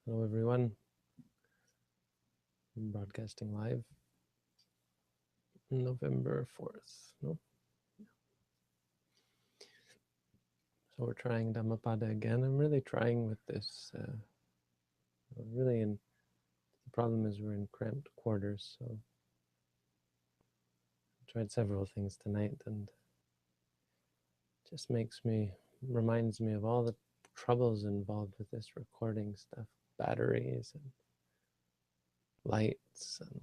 Hello everyone, I'm broadcasting live November 4th. No? So we're trying Dhammapada again. I'm really trying with this, the problem is we're in cramped quarters, so I tried several things tonight and it just reminds me of all the troubles involved with this recording stuff, batteries and lights and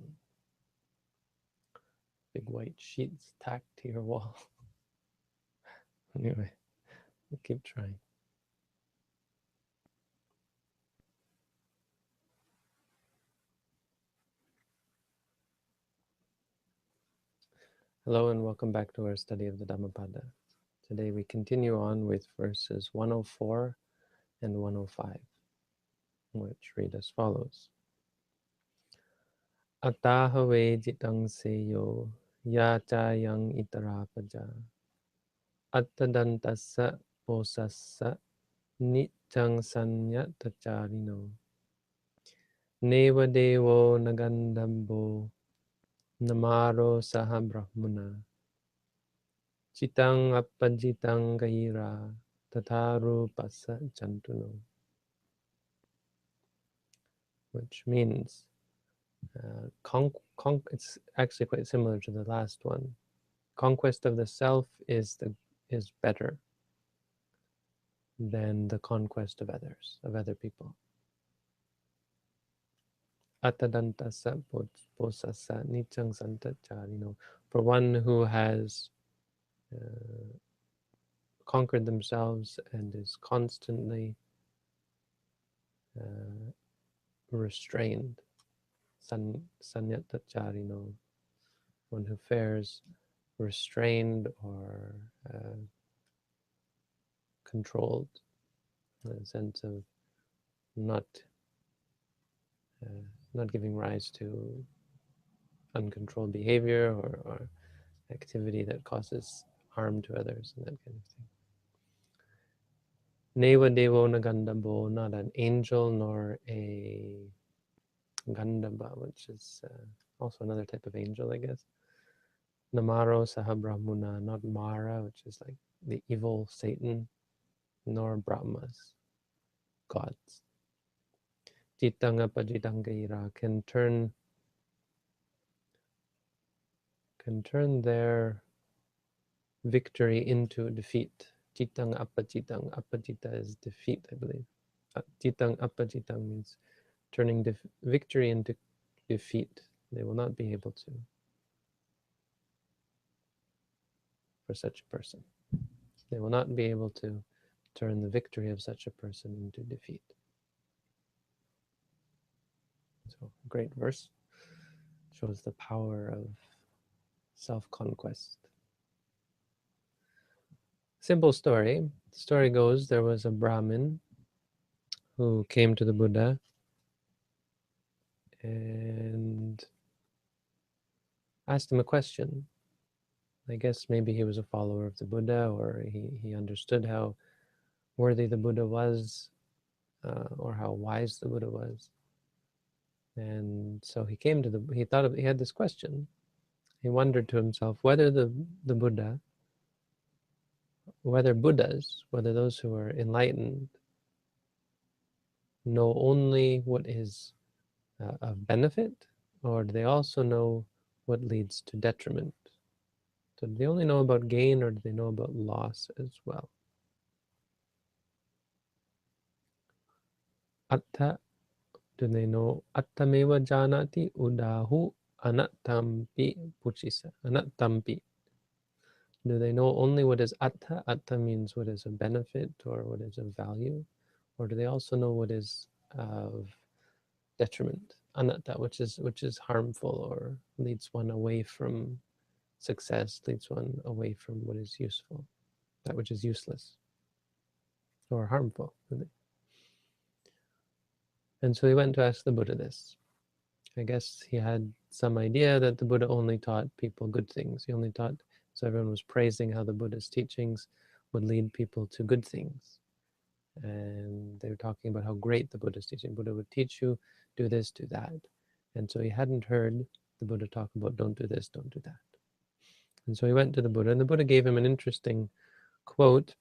big white sheets tacked to your wall. Anyway, we'll keep trying. Hello and welcome back to our study of the Dhammapada. Today we continue on with verses 104 and 105, which read as follows. Attahave jitang seyo yachayang itarapaja attadantassa posassa nityang sanyatacharino neva devo nagandambo namaro saha brahmana Chitang appajitang gaira tataru pasa chantuno, which means it's actually quite similar to the last one. Conquest of the self is better than the conquest of others, of other people. Atadantasa posasa nityang santacharino, for one who has conquered themselves and is constantly restrained. Sanyatacharino, one who fares restrained or controlled, in a sense of not giving rise to uncontrolled behavior or activity that causes harm to others and that kind of thing. Neva Devo Nagandabo, not an angel nor a Gandaba, which is also another type of angel, I guess. Namaro Sahabrahmuna, not Mara, which is like the evil Satan, nor Brahmas, gods. Jitanga Pajitangaira can turn their victory into defeat. Jitang apajitang. Apajita is defeat, I believe. Jitang apajitang means turning victory into defeat. They will not be able to for such a person. They will not be able to turn the victory of such a person into defeat. So, great verse. Shows the power of self-conquest. Simple story. The story goes, there was a Brahmin who came to the Buddha and asked him a question. I guess maybe he was a follower of the Buddha, or he understood how worthy the Buddha was, or how wise the Buddha was. And so he came to he had this question. He wondered to himself whether the Buddha, whether Buddhas, whether those who are enlightened, know only what is of benefit, or do they also know what leads to detriment? So do they only know about gain, or do they know about loss as well? Atta, do they know attameva janati udahu anattampi puchisa? Anattampi. Do they know only what is atta? Atta means what is a benefit or what is of value, or do they also know what is of detriment? Anatta, which is harmful or leads one away from success, leads one away from what is useful, that which is useless or harmful, really. And so he went to ask the Buddha this. I guess he had some idea that the Buddha only taught people good things. He only taught, so everyone was praising how the Buddha's teachings would lead people to good things. and they were talking about how great the Buddha's teaching. Buddha would teach you, do this, do that. And so he hadn't heard the Buddha talk about don't do this, don't do that. And so he went to the Buddha, and the Buddha gave him an interesting quote,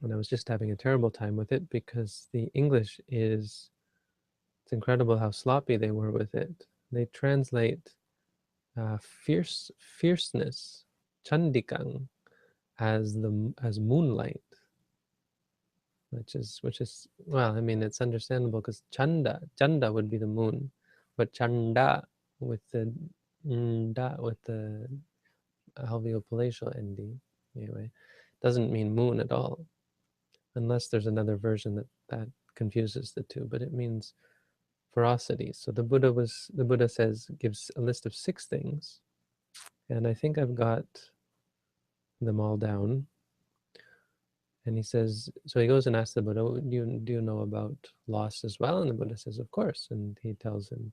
and I was just having a terrible time with it because the English is, it's incredible how sloppy they were with it. They translate fierceness, chandikang, as moonlight, which is well, I mean, it's understandable because chanda would be the moon, but chanda with the nda with the alveopalatal nd anyway doesn't mean moon at all, unless there's another version that confuses the two, but it means ferocity. So the Buddha says, gives a list of 6 things, and I think I've got them all down. And he says, so he goes and asks the Buddha, do you know about loss as well? And the Buddha says, of course. And he tells him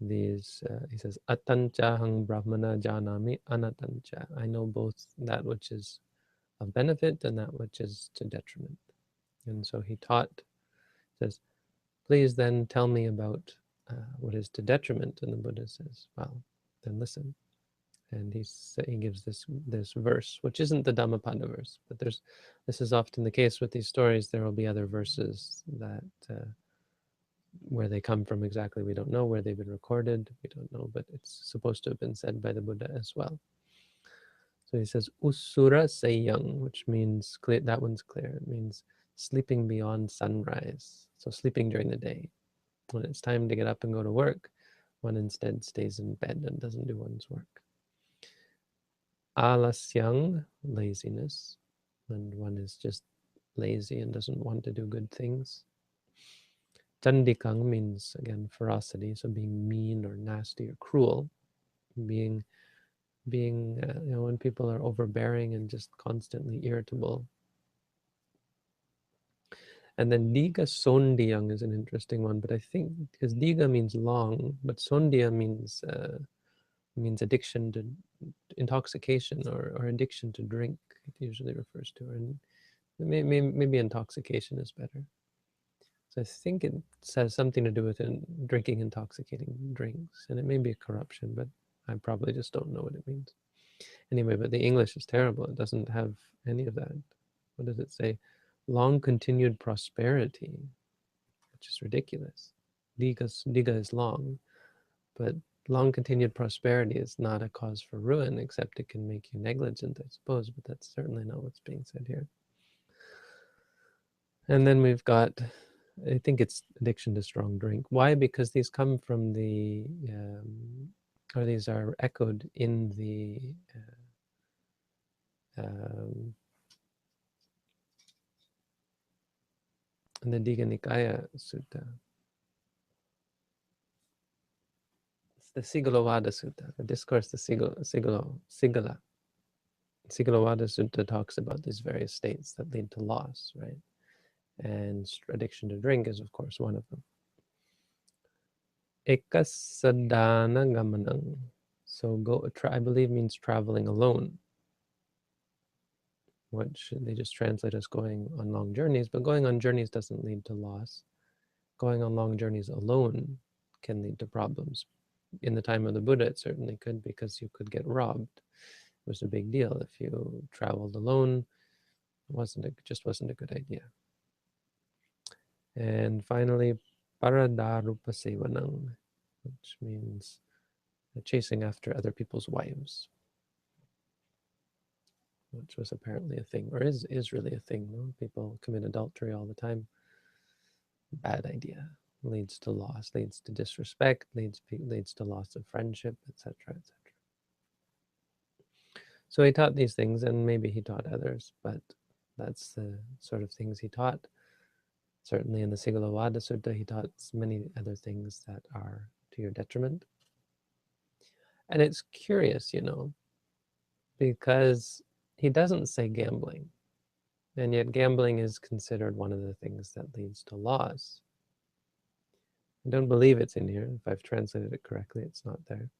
these, he says, Atancha hang brahmana janami anatancha. I know both that which is of benefit and that which is to detriment. And so he taught, says, please then tell me about what is to detriment. And the Buddha says, well, then listen. And he gives this verse, which isn't the Dhammapada verse, but this is often the case with these stories. There will be other verses that where they come from exactly we don't know, where they've been recorded we don't know, but it's supposed to have been said by the Buddha as well. So he says usura sayang, which means clear. That one's clear. It means sleeping beyond sunrise, so sleeping during the day. When it's time to get up and go to work, one instead stays in bed and doesn't do one's work. Alasyang, laziness, and one is just lazy and doesn't want to do good things. Chandikang means, again, ferocity, so being mean or nasty or cruel, being when people are overbearing and just constantly irritable. And then Diga Sondiyang is an interesting one, but I think because Diga means long, but Sondiya means addiction to intoxication, or addiction to drink. It usually refers to, and maybe intoxication is better. So I think it has something to do with drinking intoxicating drinks, and it may be a corruption, but I probably just don't know what it means. Anyway, but the English is terrible. It doesn't have any of that. What does it say? Long continued prosperity, which is ridiculous. Diga is long, but long continued prosperity is not a cause for ruin, except it can make you negligent, I suppose, but that's certainly not what's being said here. And then we've got, I think it's addiction to strong drink. Why? Because these come from or these are echoed in the Digha Nikaya Sutta. It's the Sigalovada Sutta, the discourse, the Sigala. Sigalovada Sutta talks about these various states that lead to loss, right? And addiction to drink is, of course, one of them. Ekasadana gamanang. So I believe means traveling alone, which they just translate as going on long journeys, but going on journeys doesn't lead to loss. Going on long journeys alone can lead to problems. In the time of the Buddha, it certainly could, because you could get robbed. It was a big deal if you traveled alone. It just wasn't a good idea. And finally, paradarupa sevanang, which means chasing after other people's wives, which was apparently a thing, or is really a thing. No? People commit adultery all the time. Bad idea. Leads to loss, leads to disrespect, leads to loss of friendship, etc., etc. So he taught these things, and maybe he taught others, but that's the sort of things he taught. Certainly in the Sigalovada Sutta, he taught many other things that are to your detriment. And it's curious, because he doesn't say gambling, and yet gambling is considered one of the things that leads to loss. I don't believe it's in here. If I've translated it correctly, it's not there.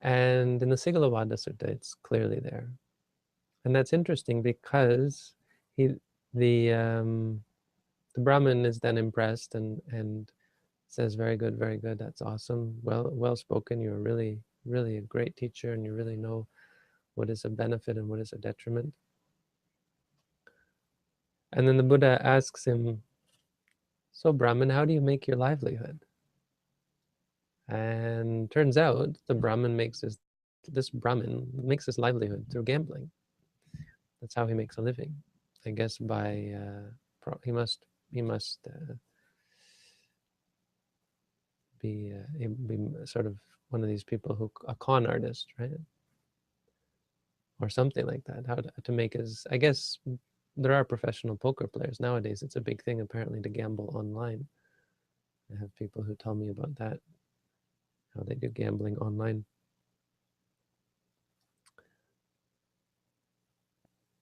And in the Sigalovada Sutta, it's clearly there. And that's interesting because The Brahmin is then impressed and says, very good, that's awesome, well spoken, you're really a great teacher, and you really know what is a benefit and what is a detriment. And then the Buddha asks him, so Brahmin, how do you make your livelihood? And turns out this Brahmin makes his livelihood through gambling. That's how he makes a living. I guess by he must be sort of one of these people who a con artist, right, or something like that. How to make his, I guess there are professional poker players nowadays. It's a big thing apparently to gamble online. I have people who tell me about that, how they do gambling online.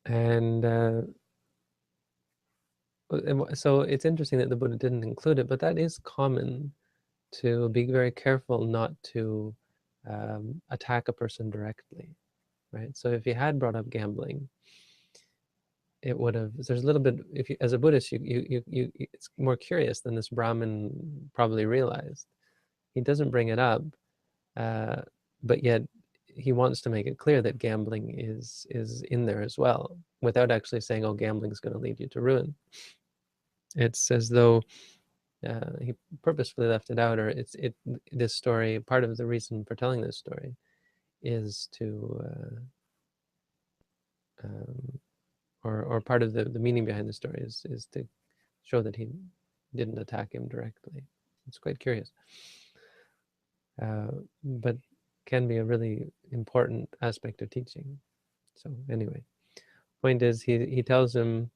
And so it's interesting that the Buddha didn't include it, but that is common, to be very careful not to attack a person directly, right? So if he had brought up gambling, it would have. There's a little bit. If you, as a Buddhist, it's more curious than this Brahmin probably realized. He doesn't bring it up, uh, but yet he wants to make it clear that gambling is in there as well, without actually saying, "Oh, gambling is going to lead you to ruin." It's as though he purposefully left it out, or this story. Part of the reason for telling this story is to, or part of the meaning behind the story is to show that he didn't attack him directly. It's quite curious, but can be a really important aspect of teaching. So anyway, point is, he tells him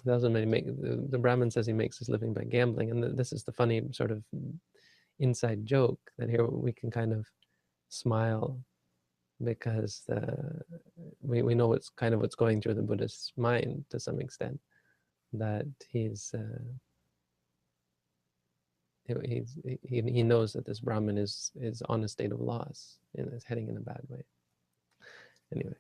that the Brahmin says he makes his living by gambling, and this is the funny sort of inside joke that here we can kind of smile, because we know what's going through the Buddhist's mind to some extent, that he knows that this Brahmin is on a state of loss and is heading in a bad way. Anyway,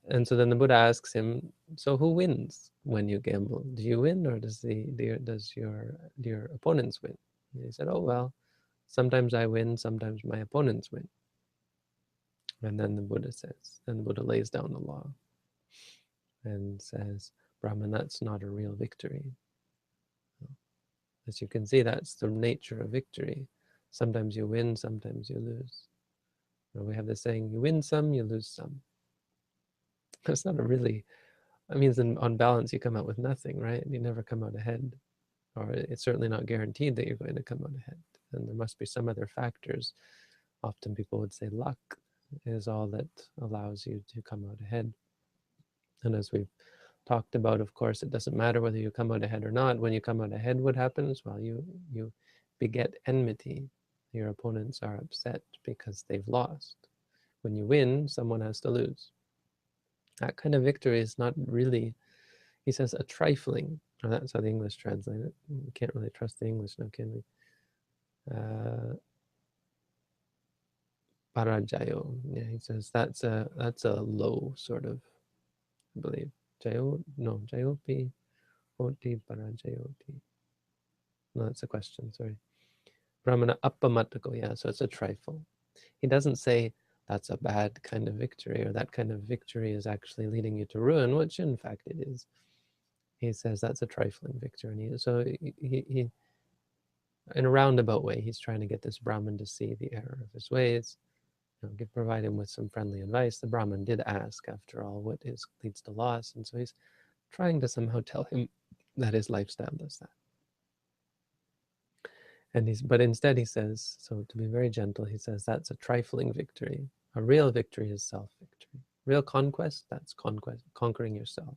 and so then the Buddha asks him, so who wins when you gamble? Do you win, or does your opponents win? And he said, oh well, sometimes I win, sometimes my opponents win. And then the Buddha lays down the law and says, Brahman, that's not a real victory. As you can see, that's the nature of victory. Sometimes you win, sometimes you lose. We have this saying, you win some, you lose some. That's not a really, that means on balance you come out with nothing, right? You never come out ahead, or it's certainly not guaranteed that you're going to come out ahead. And there must be some other factors. Often people would say luck is all that allows you to come out ahead. And as we've talked about, of course, it doesn't matter whether you come out ahead or not. When you come out ahead, what happens? Well, you beget enmity. Your opponents are upset because they've lost. When you win, someone has to lose. That kind of victory is not really, he says, a trifling, or that's how the English translate it. We can't really trust the English now, can we? Parajayo. Yeah, he says that's a low sort of, I believe. Jayo, no, Jayopi, Oti Parajayoti. No, that's a question, sorry. Brahmana appamatako, yeah, so it's a trifle. He doesn't say that's a bad kind of victory, or that kind of victory is actually leading you to ruin, which in fact it is. He says that's a trifling victory. And he in a roundabout way, he's trying to get this Brahmin to see the error of his ways, provide him with some friendly advice. The Brahmin did ask, after all, what leads to loss, and so he's trying to somehow tell him that his lifestyle does that. But instead he says, so to be very gentle, he says that's a trifling victory. A real victory is self-victory. Real conquest, that's conquering yourself.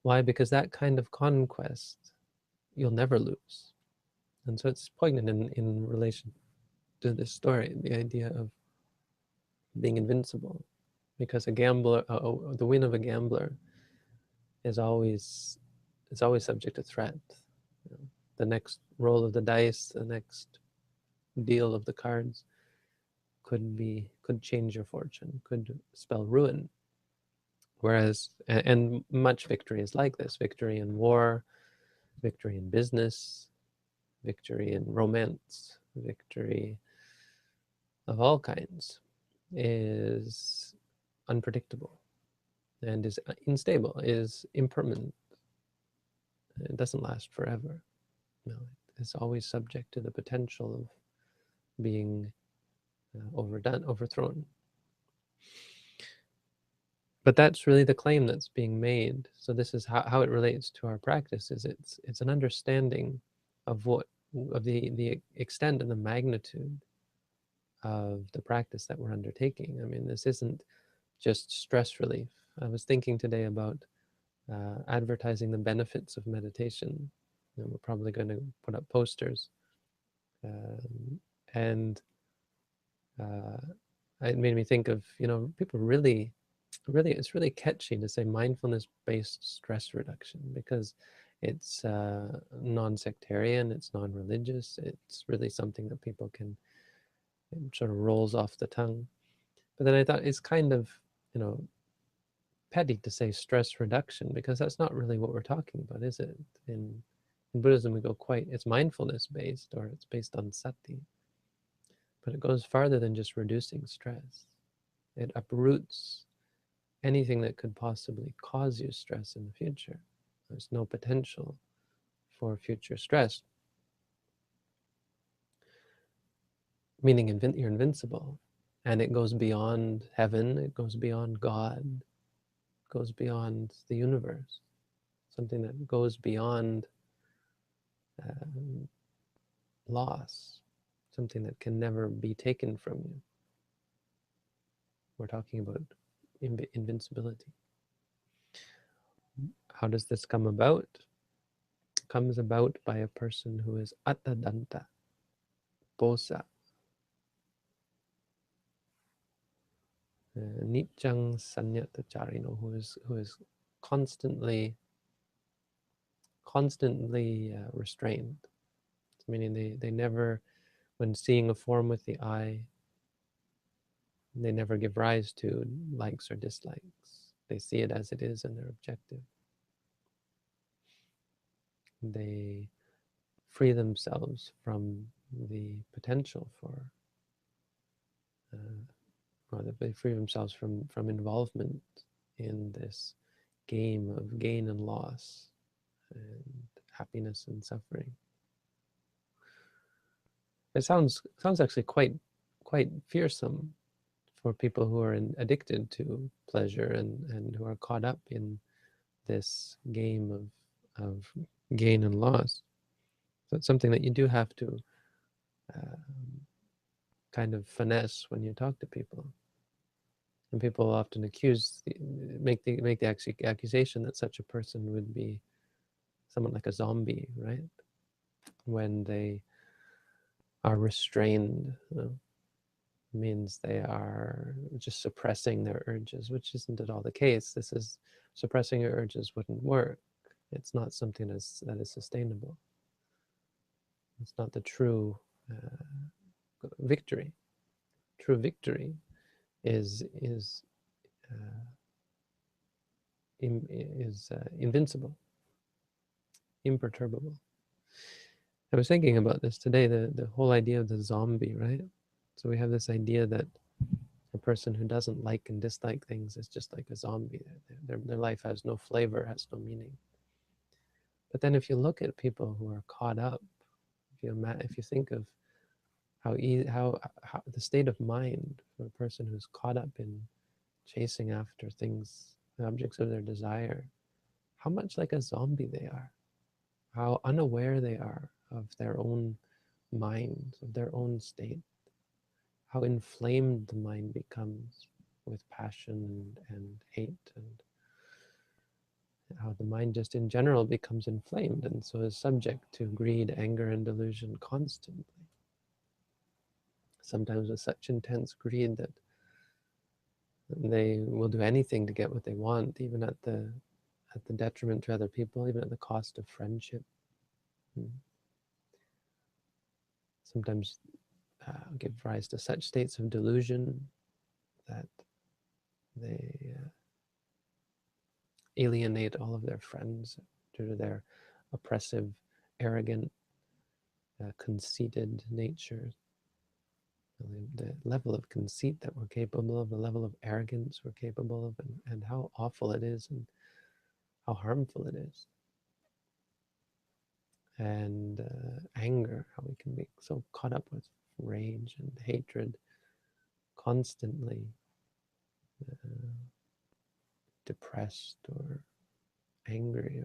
Why? Because that kind of conquest, you'll never lose. And so it's poignant in relation to this story, the idea of being invincible. Because a gambler, the win of a gambler is always subject to threat. The next roll of the dice, the next deal of the cards could change your fortune, could spell ruin. Whereas, and much victory is like this: victory in war, victory in business, victory in romance, victory of all kinds is unpredictable and is unstable, is impermanent. It doesn't last forever. No, it's always subject to the potential of being overdone, overthrown. But that's really the claim that's being made. So this is how it relates to our practice. Is it's an understanding of the extent and the magnitude of the practice that we're undertaking. I mean, this isn't just stress relief. I was thinking today about advertising the benefits of meditation. You know, we're probably going to put up posters, and uh, it made me think of, you know, people really, it's really catchy to say mindfulness-based stress reduction, because it's non-sectarian, it's non-religious, it's really something that people can, it sort of rolls off the tongue. But then I thought it's kind of, you know, petty to say stress reduction, because that's not really what we're talking about, is it? In Buddhism, we go quite, it's mindfulness based, or it's based on sati, but it goes farther than just reducing stress. It uproots anything that could possibly cause you stress in the future. There's no potential for future stress, meaning you're invincible. And it goes beyond heaven, it goes beyond God, it goes beyond the universe, something that goes beyond um, loss, something that can never be taken from you. We're talking about invincibility. How does this come about? It comes about by a person who is attadanta, posa, Nitjang Sanyatacharino, who is constantly restrained. Meaning they never, when seeing a form with the eye, they never give rise to likes or dislikes. They see it as it is and they're objective. They free themselves from the potential for, or they free themselves from involvement in this game of gain and loss, and happiness and suffering. It sounds actually quite fearsome for people who are addicted to pleasure, and who are caught up in this game of gain and loss. So it's something that you do have to kind of finesse when you talk to people. And people often make the accusation that such a person would be somewhat like a zombie, right? When they are restrained, means they are just suppressing their urges, which isn't at all the case. This is, suppressing your urges wouldn't work. It's not something that is sustainable. It's not the true victory. True victory is invincible, imperturbable. I was thinking about this today, the whole idea of the zombie, right? So we have this idea that a person who doesn't like and dislike things is just like a zombie. Their life has no flavor, has no meaning. But then if you look at people who are caught up, if you think of how the state of mind for a person who's caught up in chasing after things, the objects of their desire, how much like a zombie they are, how unaware they are of their own mind, of their own state, how inflamed the mind becomes with passion and hate, and how the mind just in general becomes inflamed, and so is subject to greed, anger, and delusion constantly. Sometimes with such intense greed that they will do anything to get what they want, even at the detriment to other people, even at the cost of friendship. Sometimes give rise to such states of delusion that they alienate all of their friends due to their oppressive, arrogant, conceited nature. The level of conceit that we're capable of, the level of arrogance we're capable of, and how awful it is and how harmful it is. And anger, how we can be so caught up with rage and hatred, constantly depressed or angry,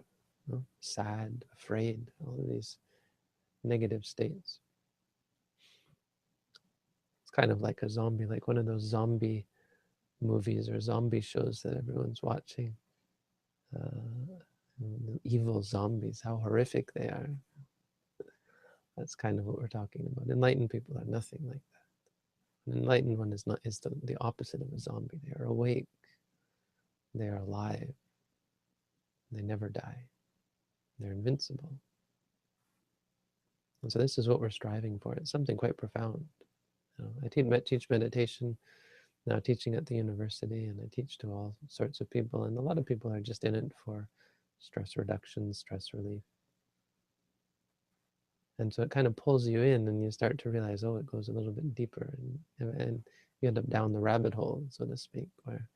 sad, afraid, all of these negative states. It's kind of like a zombie, like one of those zombie movies or zombie shows that everyone's watching. Evil zombies, how horrific they are. That's kind of what we're talking about. Enlightened people are nothing like that. An enlightened one is the opposite of a zombie. They are awake. They are alive. They never die. They're invincible. And so this is what we're striving for. It's something quite profound. I teach meditation, now teaching at the university, and I teach to all sorts of people, and a lot of people are just in it for stress reduction, stress relief. And so it kind of pulls you in, and you start to realize, oh, it goes a little bit deeper, and you end up down the rabbit hole, so to speak, where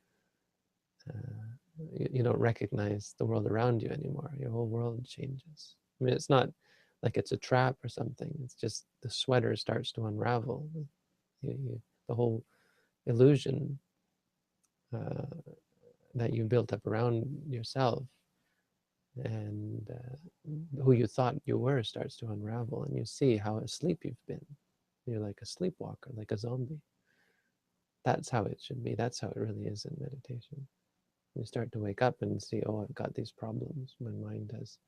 you don't recognize the world around you anymore. Your whole world changes. I mean, it's not like it's a trap or something. It's just the sweater starts to unravel. The whole illusion that you built up around yourself and who you thought you were starts to unravel, and you see how asleep you've been. You're like a sleepwalker, like a zombie. That's how it should be. That's how it really is in meditation. You start to wake up and see, oh, I've got these problems. My mind has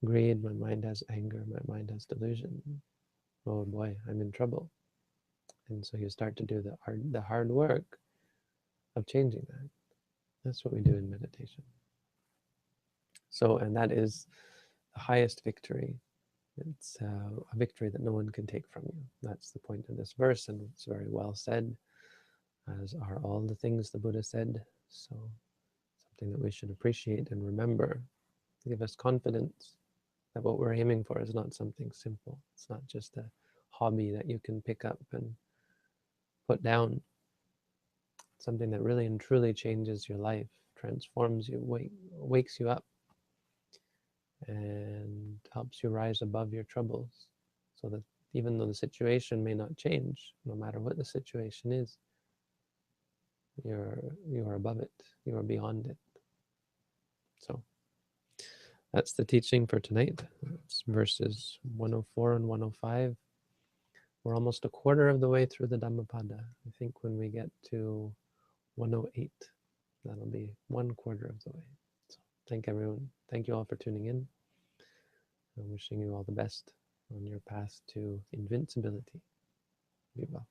greed, my mind has anger, my mind has delusion. Oh boy, I'm in trouble. And so you start to do the hard work of changing that. That's what we do in meditation. So, and that is the highest victory. It's a victory that no one can take from you. That's the point of this verse, and it's very well said, as are all the things the Buddha said. So, something that we should appreciate and remember to give us confidence that what we're aiming for is not something simple. It's not just a hobby that you can pick up and put down. It's something that really and truly changes your life, transforms you, wakes you up, and helps you rise above your troubles, so that even though the situation may not change, no matter what the situation is, you're above it, you are beyond it. So that's the teaching for tonight. It's verses 104 and 105. We're almost a quarter of the way through the Dhammapada. I think when we get to 108, that'll be 1/4 of the way. So thank everyone. Thank you all for tuning in. I'm wishing you all the best on your path to invincibility. Be well.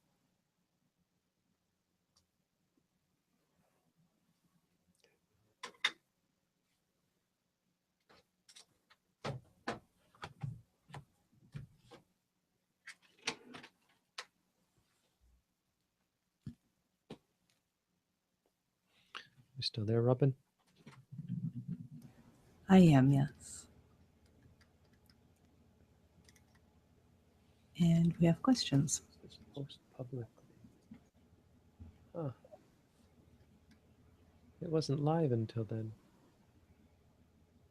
You still there, Robin? I am, yes. And we have questions. This is post publicly. Huh. It wasn't live until then.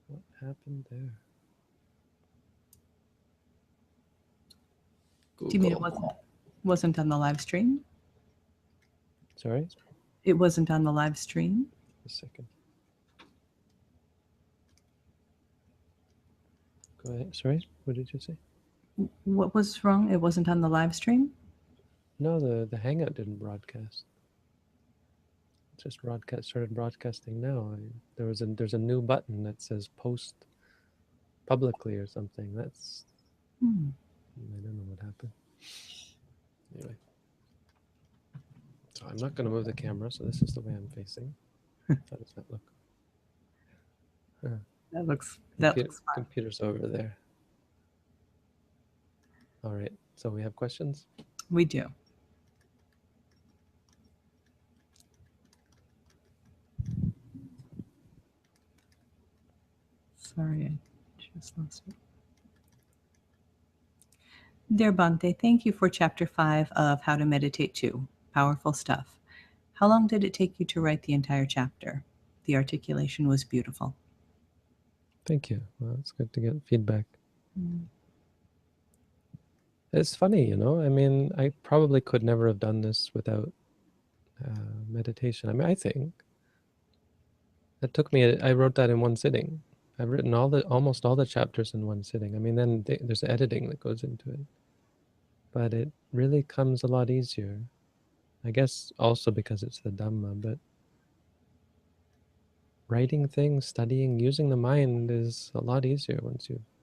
What happened there? Google. Do you mean it wasn't on the live stream? Sorry? It wasn't on the live stream? A second. Go ahead. Sorry? What did you say? What was wrong? It wasn't on the live stream? No, the Hangout didn't broadcast. It just started broadcasting now. There's a new button that says post publicly or something. That's I don't know what happened. Anyway. So I'm not going to move the camera, so this is the way I'm facing. How does that look? That looks fine. Computer's over there. All right, so we have questions? We do. Sorry, I just lost it. Dear Bhante, thank you for Chapter 5 of How to Meditate 2. Powerful stuff. How long did it take you to write the entire chapter? The articulation was beautiful. Thank you. Well, it's good to get feedback. It's funny, I mean, I probably could never have done this without meditation. I mean, I think it took me, I wrote that in one sitting. I've written almost all the chapters in one sitting. I mean, then there's editing that goes into it. But it really comes a lot easier. I guess also because it's the Dhamma, but writing things, studying, using the mind is a lot easier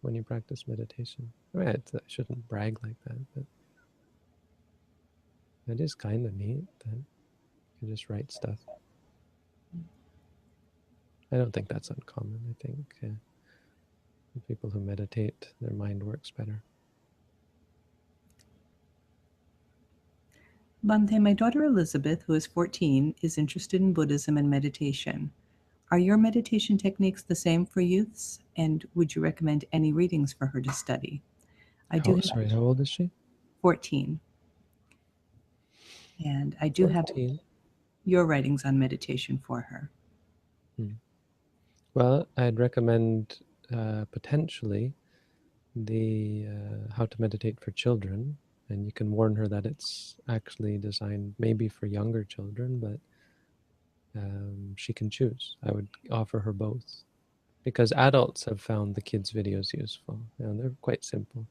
when you practice meditation. I mean, I shouldn't brag like that, but it is kind of neat that you just write stuff. I don't think that's uncommon. I think people who meditate, their mind works better. Bhante, my daughter Elizabeth, who is 14, is interested in Buddhism and meditation. Are your meditation techniques the same for youths? And would you recommend any readings for her to study? Sorry, how old is she? 14. And I do 14. have your writings on meditation for her. Well, I'd recommend potentially the How to Meditate for Children, and you can warn her that it's actually designed maybe for younger children, but she can choose. I would offer her both, because adults have found the kids' videos useful, and they're quite simple.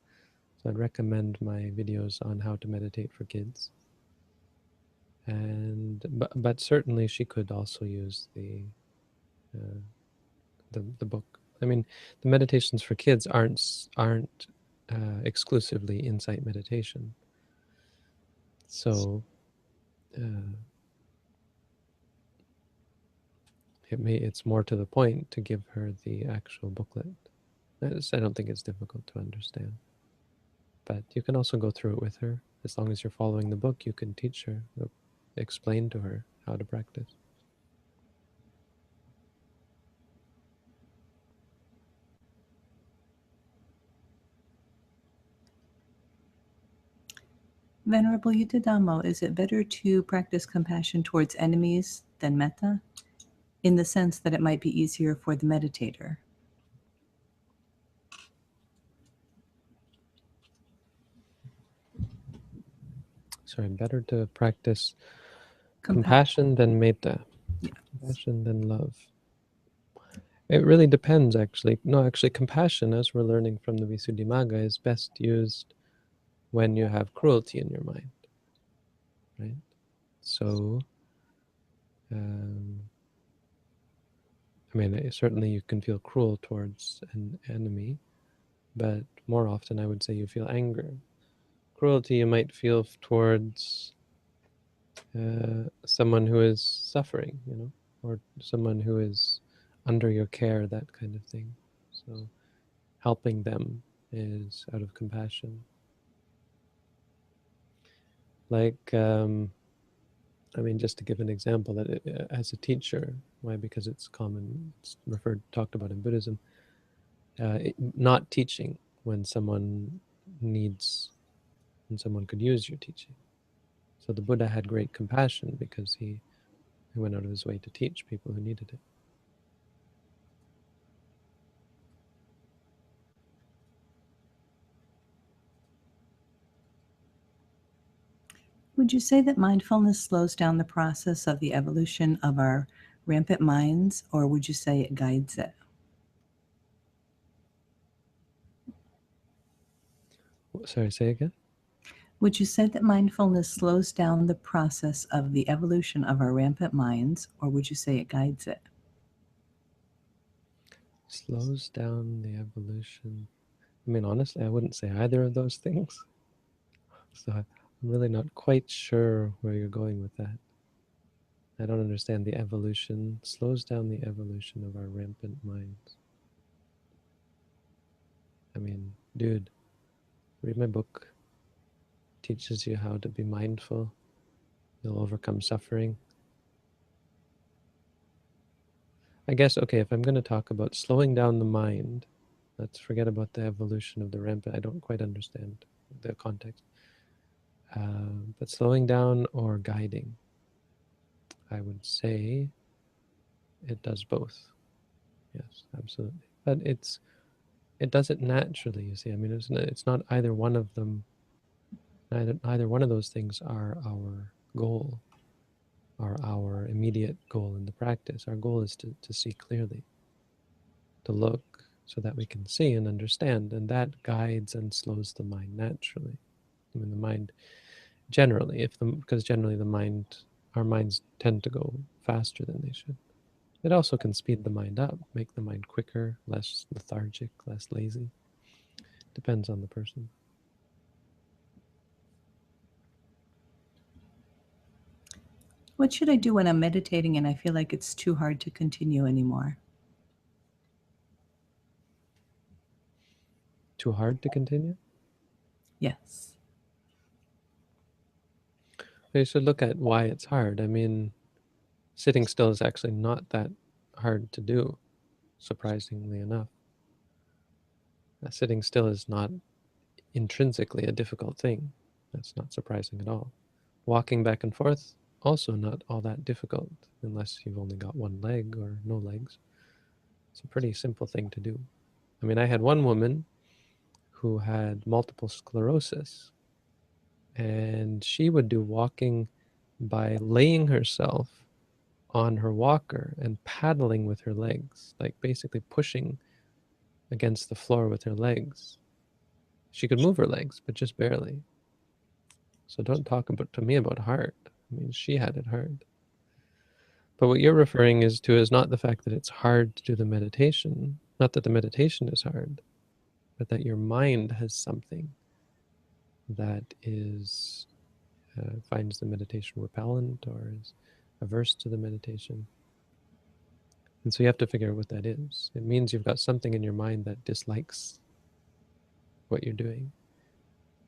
So I'd recommend my videos on how to meditate for kids. But certainly she could also use the book. I mean, the meditations for kids aren't exclusively insight meditation. So it's more to the point to give her the actual booklet. I don't think it's difficult to understand. But you can also go through it with her. As long as you're following the book, you can teach her, explain to her how to practice. Venerable Yuttadhammo, is it better to practice compassion towards enemies than metta, in the sense that it might be easier for the meditator? Sorry, better to practice compassion than metta. Yes. Compassion than love. It really depends, actually. No, actually, compassion, as we're learning from the Visuddhimagga, is best used when you have cruelty in your mind, right? So, I mean, certainly you can feel cruel towards an enemy, but more often I would say you feel anger. Cruelty you might feel towards someone who is suffering, or someone who is under your care, that kind of thing. So helping them is out of compassion. Like, I mean, just to give an example, that as a teacher, why? Because it's common, it's talked about in Buddhism, not teaching when someone could use your teaching. So the Buddha had great compassion because he went out of his way to teach people who needed it. Would you say that mindfulness slows down the process of the evolution of our rampant minds, or would you say it guides it? Sorry, say again? Would you say that mindfulness slows down the process of the evolution of our rampant minds, or would you say it guides it? Slows down the evolution. I mean, honestly, I wouldn't say either of those things. So I'm really not quite sure where you're going with that. I don't understand the evolution. Slows down the evolution of our rampant minds. I mean, dude, read my book. Teaches you how to be mindful. You'll overcome suffering. I guess, okay, if I'm going to talk about slowing down the mind, let's forget about the evolution of the rampant. I don't quite understand the context. But slowing down or guiding, I would say it does both. Yes, absolutely. But it does it naturally. You see, I mean, it's not either one of them. Either one of those things are our goal, are our immediate goal in the practice. Our goal is to see clearly, to look so that we can see and understand, and that guides and slows the mind naturally. I mean, the mind generally, because generally our minds tend to go faster than they should. It also can speed the mind up, make the mind quicker, less lethargic, less lazy. Depends on the person. What should I do when I'm meditating and I feel like it's too hard to continue anymore? Too hard to continue? Yes. You should look at why it's hard. I mean, sitting still is actually not that hard to do, surprisingly enough. Sitting still is not intrinsically a difficult thing. That's not surprising at all. Walking back and forth, also not all that difficult, unless you've only got one leg or no legs. It's a pretty simple thing to do. I mean, I had one woman who had multiple sclerosis, and she would do walking by laying herself on her walker and paddling with her legs, like basically pushing against the floor with her legs. She could move her legs, but just barely. So don't talk about to me about hard. I mean, she had it hard. But what you're referring is not the fact that it's hard to do the meditation, not that the meditation is hard, but that your mind has something that is finds the meditation repellent or is averse to the meditation. And so you have to figure out what that is. It means you've got something in your mind that dislikes what you're doing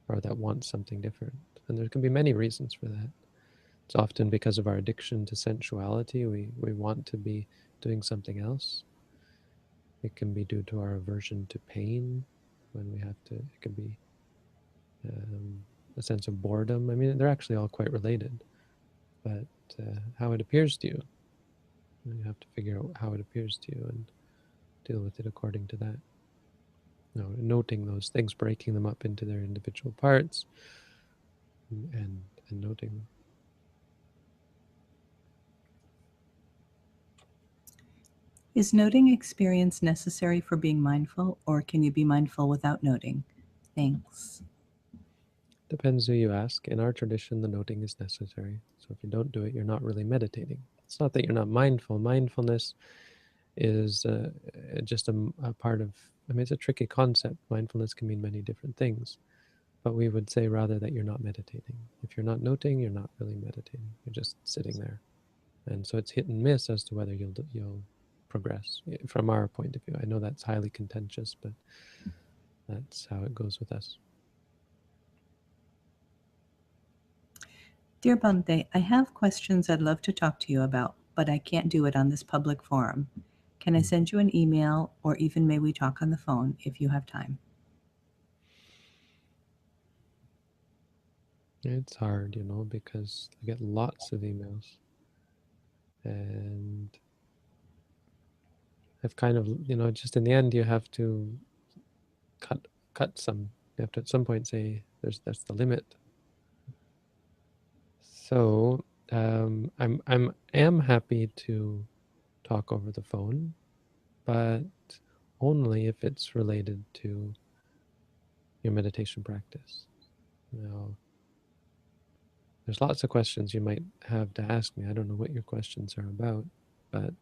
or that wants something different. And there can be many reasons for that. It's often because of our addiction to sensuality. We want to be doing something else. It can be due to our aversion to pain when we have to, it can be um, a sense of boredom. I mean, they're actually all quite related, but how it appears to you, you have to figure out how it appears to you and deal with it according to that. You know, noting those things, breaking them up into their individual parts, and noting them. Is noting experience necessary for being mindful, or can you be mindful without noting? Thanks. Depends who you ask. In our tradition, the noting is necessary. So if you don't do it, you're not really meditating. It's not that you're not mindful. Mindfulness is just a part of, I mean, it's a tricky concept. Mindfulness can mean many different things. But we would say rather that you're not meditating. If you're not noting, you're not really meditating. You're just sitting there. And so it's hit and miss as to whether you'll progress from our point of view. I know that's highly contentious, but that's how it goes with us. Dear Bhante, I have questions I'd love to talk to you about, but I can't do it on this public forum. Can I send you an email, or even may we talk on the phone if you have time? It's hard, because I get lots of emails, and I've kind of, just in the end, you have to cut cut some. You have to at some point say, that's the limit. So am happy to talk over the phone, but only if it's related to your meditation practice. Now, there's lots of questions you might have to ask me. I don't know what your questions are about, but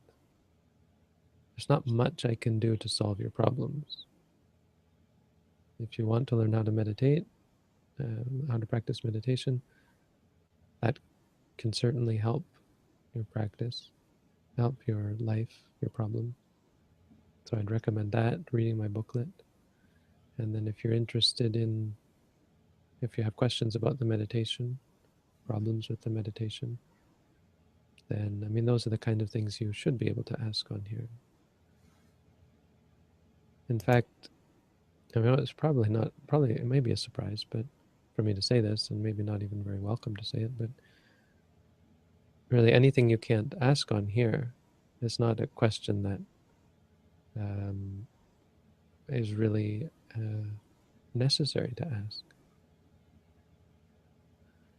there's not much I can do to solve your problems. If you want to learn how to meditate, how to practice meditation, that can certainly help your practice, help your life, your problem. So I'd recommend that, reading my booklet. And then if you have questions about the meditation, problems with the meditation, then I mean those are the kind of things you should be able to ask on here. In fact, I mean, it's probably it may be a surprise, but for me to say this, and maybe not even very welcome to say it, but really anything you can't ask on here is not a question that um, is really necessary to ask,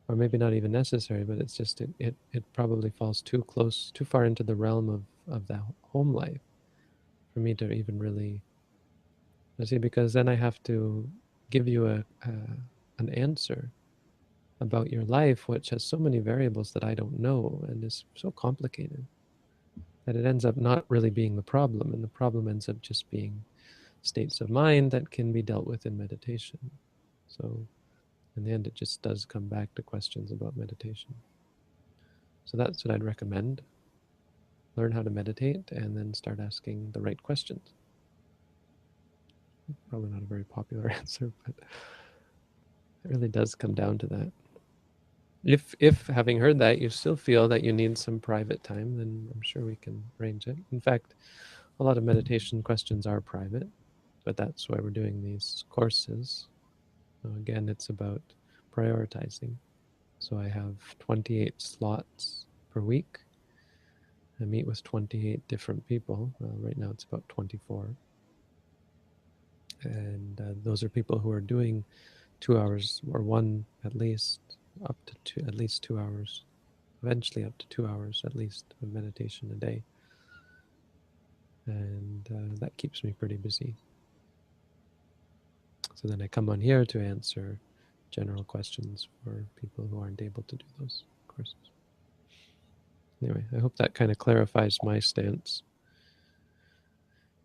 or maybe not even necessary, but it's just it probably falls too far into the realm of the home life for me to even really, I see, because then I have to give you an answer about your life, which has so many variables that I don't know and is so complicated that it ends up not really being the problem, and the problem ends up just being states of mind that can be dealt with in meditation. So in the end, it just does come back to questions about meditation. So that's what I'd recommend. Learn how to meditate and then start asking the right questions. Probably not a very popular answer, but it really does come down to that. If having heard that you still feel that you need some private time, then I'm sure we can arrange it. In fact, a lot of meditation questions are private, but that's why we're doing these courses. So again, it's about prioritizing. So I have 28 slots per week. I meet with 28 different people. Right now it's about 24. And those are people who are doing 2 hours or one at least, up to two, at least 2 hours, eventually up to 2 hours at least of meditation a day. And that keeps me pretty busy. So then I come on here to answer general questions for people who aren't able to do those courses. Anyway, I hope that kind of clarifies my stance.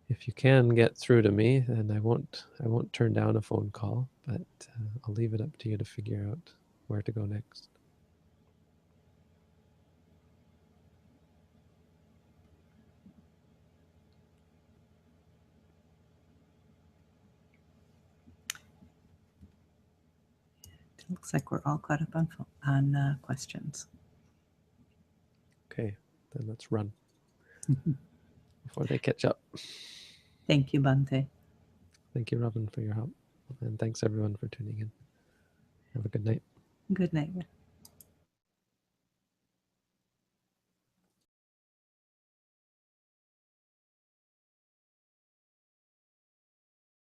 If you can get through to me, then I won't turn down a phone call, but I'll leave it up to you to figure out where to go next. It looks like we're all caught up on questions. Okay, then let's run before they catch up. Thank you, Bhante. Thank you, Robin, for your help. And thanks everyone for tuning in. Have a good night. Good night.